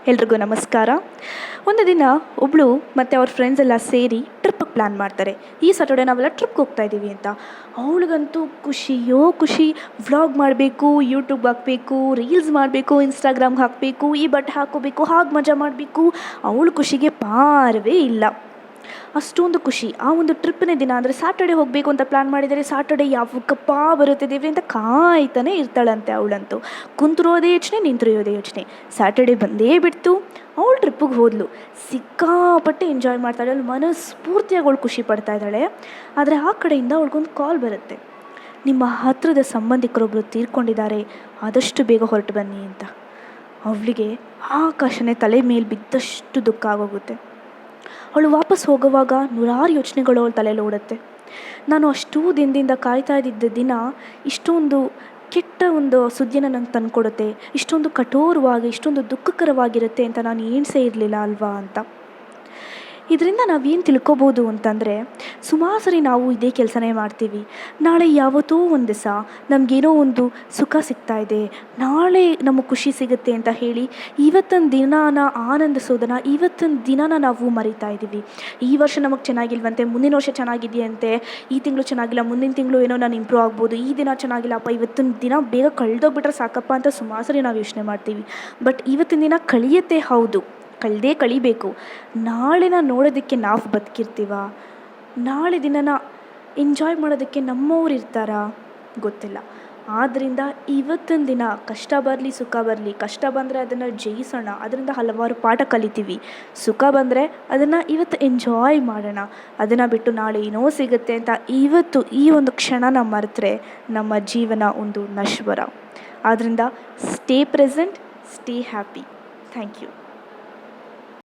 ಎಲ್ರಿಗೂ ನಮಸ್ಕಾರ. ಒಂದು ದಿನ ಒಬ್ಬಳು ಮತ್ತು ಅವ್ರ ಫ್ರೆಂಡ್ಸ್ ಎಲ್ಲ ಸೇರಿ ಟ್ರಿಪ್ಪಿಗೆ ಪ್ಲ್ಯಾನ್ ಮಾಡ್ತಾರೆ. ಈ ಸಾಟರ್ಡೆ ನಾವೆಲ್ಲ ಟ್ರಿಪ್ಗೆ ಹೋಗ್ತಾ ಇದ್ದೀವಿ ಅಂತ. ಅವಳಿಗಂತೂ ಖುಷಿಯೋ ಖುಷಿ. ವ್ಲಾಗ್ ಮಾಡಬೇಕು, ಯೂಟ್ಯೂಬ್ ಹಾಕಬೇಕು, ರೀಲ್ಸ್ ಮಾಡಬೇಕು, ಇನ್ಸ್ಟಾಗ್ರಾಮ್ಗೆ ಹಾಕಬೇಕು, ಈ ಬಟ್ಟೆ ಹಾಕೋಬೇಕು, ಹಾಗೆ ಮಜಾ ಮಾಡಬೇಕು. ಅವಳ ಖುಷಿಗೆ ಪಾರವೇ ಇಲ್ಲ. ಅಷ್ಟೊಂದು ಖುಷಿ. ಆ ಒಂದು ಟ್ರಿಪ್ಪಿನ ದಿನ ಅಂದರೆ ಸ್ಯಾಟರ್ಡೆ ಹೋಗಬೇಕು ಅಂತ ಪ್ಲ್ಯಾನ್ ಮಾಡಿದರೆ ಸ್ಯಾಟರ್ಡೆ ಯಾವಕ್ಕಪ್ಪ ಬರುತ್ತೆ ದೇವ್ರಿ ಅಂತ ಕಾಯ್ತಾನೆ ಇರ್ತಾಳಂತೆ. ಅವಳಂತೂ ಕುಂತಿರೋದೇ ಯೋಚನೆ, ನಿಂತಿರೋದೇ ಯೋಚನೆ. ಸ್ಯಾಟರ್ಡೆ ಬಂದೇ ಬಿಡ್ತು. ಅವಳು ಟ್ರಿಪ್ಪಿಗೆ ಹೋದ್ಲು. ಸಿಕ್ಕಾಪಟ್ಟೆ ಎಂಜಾಯ್ ಮಾಡ್ತಾಳೆ. ಅವಳು ಮನಸ್ಫೂರ್ತಿಯಾಗಿ ಅವಳು ಖುಷಿ ಪಡ್ತಾ ಇದ್ದಾಳೆ. ಆದರೆ ಆ ಕಡೆಯಿಂದ ಅವಳಿಗೊಂದು ಕಾಲ್ ಬರುತ್ತೆ. ನಿಮ್ಮ ಹತ್ತಿರದ ಸಂಬಂಧಿಕರೊಬ್ಬರು ತೀರ್ಕೊಂಡಿದ್ದಾರೆ, ಆದಷ್ಟು ಬೇಗ ಹೊರಟು ಬನ್ನಿ ಅಂತ. ಅವಳಿಗೆ ಆಕಾಶನೇ ತಲೆ ಮೇಲೆ ಬಿದ್ದಷ್ಟು ದುಃಖ ಆಗೋಗುತ್ತೆ. ಅವಳು ವಾಪಸ್ ಹೋಗುವಾಗ ನೂರಾರು ಯೋಚನೆಗಳು ಅವಳ ತಲೆಯಲ್ಲಿ ಓಡುತ್ತೆ. ನಾನು ಅಷ್ಟೂ ದಿನದಿಂದ ಕಾಯ್ತಾ ಇದ್ದಿದ್ದ ದಿನ ಇಷ್ಟೊಂದು ಕೆಟ್ಟ ಒಂದು ಸುದ್ದಿನ ನಂಗೆ ತಂದುಕೊಡುತ್ತೆ, ಇಷ್ಟೊಂದು ಕಠೋರವಾಗಿ, ಇಷ್ಟೊಂದು ದುಃಖಕರವಾಗಿರುತ್ತೆ ಅಂತ ನಾನು ಎಣಿಸೇ ಇರಲಿಲ್ಲ ಅಲ್ವಾ ಅಂತ. ಇದರಿಂದ ನಾವೇನು ತಿಳ್ಕೊಬೋದು ಅಂತಂದರೆ, ಸುಮಾರು ಸರಿ ನಾವು ಇದೇ ಕೆಲಸನೇ ಮಾಡ್ತೀವಿ. ನಾಳೆ ಯಾವತ್ತೋ ಒಂದು ದಿವಸ ನಮಗೇನೋ ಒಂದು ಸುಖ ಸಿಗ್ತಾ ಇದೆ, ನಾಳೆ ನಮಗೆ ಖುಷಿ ಸಿಗುತ್ತೆ ಅಂತ ಹೇಳಿ ಇವತ್ತಿನ ದಿನಾನ ಆನಂದಿಸೋದನ್ನು, ಇವತ್ತಿನ ದಿನಾನ ನಾವು ಮರಿತಾ ಇದ್ದೀವಿ. ಈ ವರ್ಷ ನಮಗೆ ಚೆನ್ನಾಗಿಲ್ವಂತೆ, ಮುಂದಿನ ವರ್ಷ ಚೆನ್ನಾಗಿದೆಯಂತೆ, ಈ ತಿಂಗಳು ಚೆನ್ನಾಗಿಲ್ಲ, ಮುಂದಿನ ತಿಂಗಳು ಏನೋ ನಾನು ಇಂಪ್ರೂವ್ ಆಗ್ಬೋದು, ಈ ದಿನ ಚೆನ್ನಾಗಿಲ್ಲಪ್ಪ, ಇವತ್ತಿನ ದಿನ ಬೇಗ ಕಳೆದೋಗ್ಬಿಟ್ರೆ ಸಾಕಪ್ಪ ಅಂತ ಸುಮಾರು ಸರಿ ನಾವು ಯೋಚನೆ ಮಾಡ್ತೀವಿ. ಬಟ್ ಇವತ್ತಿನ ದಿನ ಕಳಿಯತ್ತೆ, ಹೌದು, ಕಳಿಬೇಕು. ನಾಳೆನ ನೋಡೋದಕ್ಕೆ ನಾವು ಬದುಕಿರ್ತೀವ? ನಾಳೆ ದಿನನ ಎಂಜಾಯ್ ಮಾಡೋದಕ್ಕೆ ನಮ್ಮವ್ರು ಇರ್ತಾರಾ? ಗೊತ್ತಿಲ್ಲ. ಆದ್ದರಿಂದ ಇವತ್ತಿನ ದಿನ ಕಷ್ಟ ಬರಲಿ ಸುಖ ಬರಲಿ, ಕಷ್ಟ ಬಂದರೆ ಅದನ್ನು ಜಯಿಸೋಣ, ಅದರಿಂದ ಹಲವಾರು ಪಾಠ ಕಲಿತೀವಿ. ಸುಖ ಬಂದರೆ ಅದನ್ನು ಇವತ್ತು ಎಂಜಾಯ್ ಮಾಡೋಣ. ಅದನ್ನು ಬಿಟ್ಟು ನಾಳೆ ಏನೋ ಸಿಗುತ್ತೆ ಅಂತ ಇವತ್ತು ಈ ಒಂದು ಕ್ಷಣನ ಮರೆತರೆ ನಮ್ಮ ಜೀವನ ಒಂದು ನಶ್ವರ. ಆದ್ದರಿಂದ stay present, stay happy. Thank you.